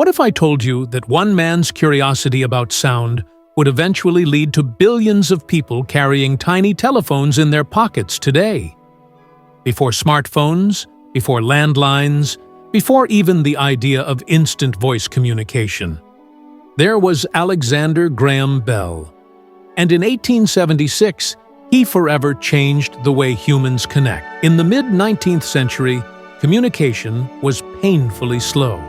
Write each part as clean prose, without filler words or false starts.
What if I told you that one man's curiosity about sound would eventually lead to billions of people carrying tiny telephones in their pockets today? Before smartphones, before landlines, before even the idea of instant voice communication, there was Alexander Graham Bell. And in 1876, he forever changed the way humans connect. In the mid-19th century, communication was painfully slow.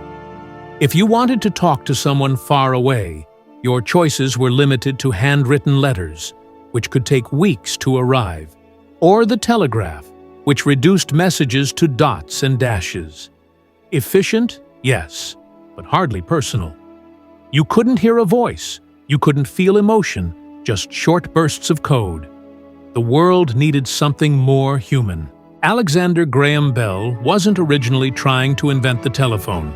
If you wanted to talk to someone far away, your choices were limited to handwritten letters, which could take weeks to arrive, or the telegraph, which reduced messages to dots and dashes. Efficient? Yes, but hardly personal. You couldn't hear a voice, you couldn't feel emotion, just short bursts of code. The world needed something more human. Alexander Graham Bell wasn't originally trying to invent the telephone.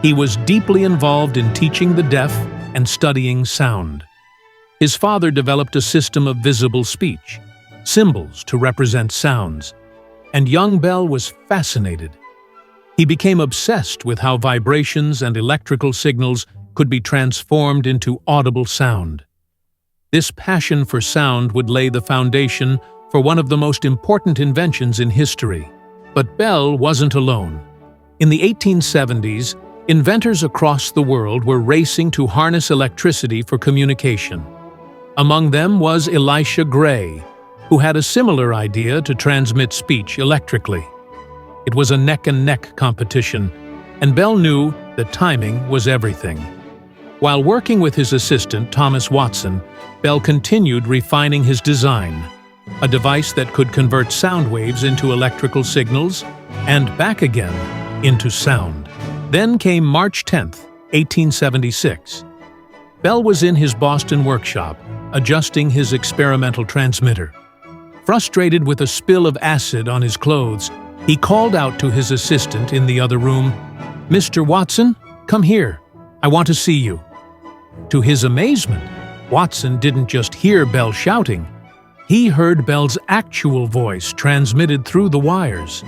He was deeply involved in teaching the deaf and studying sound. His father developed a system of visible speech, symbols to represent sounds, and young Bell was fascinated. He became obsessed with how vibrations and electrical signals could be transformed into audible sound. This passion for sound would lay the foundation for one of the most important inventions in history. But Bell wasn't alone. In the 1870s, inventors across the world were racing to harness electricity for communication. Among them was Elisha Gray, who had a similar idea to transmit speech electrically. It was a neck-and-neck competition, and Bell knew that timing was everything. While working with his assistant, Thomas Watson, Bell continued refining his design, a device that could convert sound waves into electrical signals and back again into sound. Then came March 10, 1876. Bell was in his Boston workshop, adjusting his experimental transmitter. Frustrated with a spill of acid on his clothes, he called out to his assistant in the other room, "Mr. Watson, come here. I want to see you." To his amazement, Watson didn't just hear Bell shouting. He heard Bell's actual voice transmitted through the wires.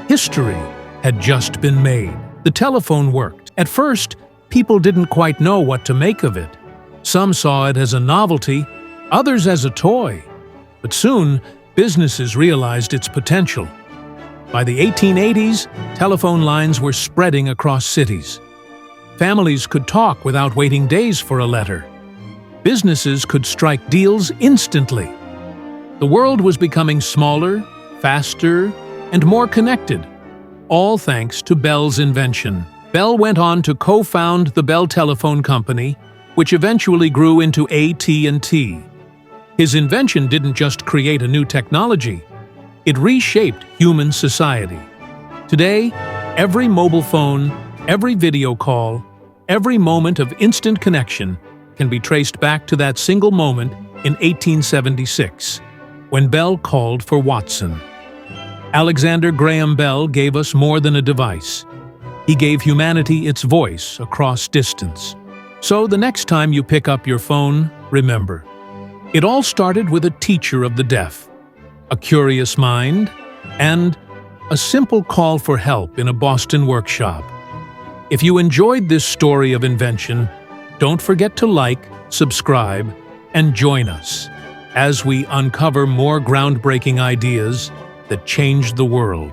History had just been made. The telephone worked. At first, people didn't quite know what to make of it. Some saw it as a novelty, others as a toy. But soon, businesses realized its potential. By the 1880s, telephone lines were spreading across cities. Families could talk without waiting days for a letter. Businesses could strike deals instantly. The world was becoming smaller, faster, and more connected, all thanks to Bell's invention. Bell went on to co-found the Bell Telephone Company, which eventually grew into AT&T. His invention didn't just create a new technology, it reshaped human society. Today, every mobile phone, every video call, every moment of instant connection can be traced back to that single moment in 1876, when Bell called for Watson. Alexander Graham Bell gave us more than a device. He gave humanity its voice across distance. So the next time you pick up your phone, remember, it all started with a teacher of the deaf, a curious mind, and a simple call for help in a Boston workshop. If you enjoyed this story of invention, don't forget to like, subscribe, and join us as we uncover more groundbreaking ideas that changed the world.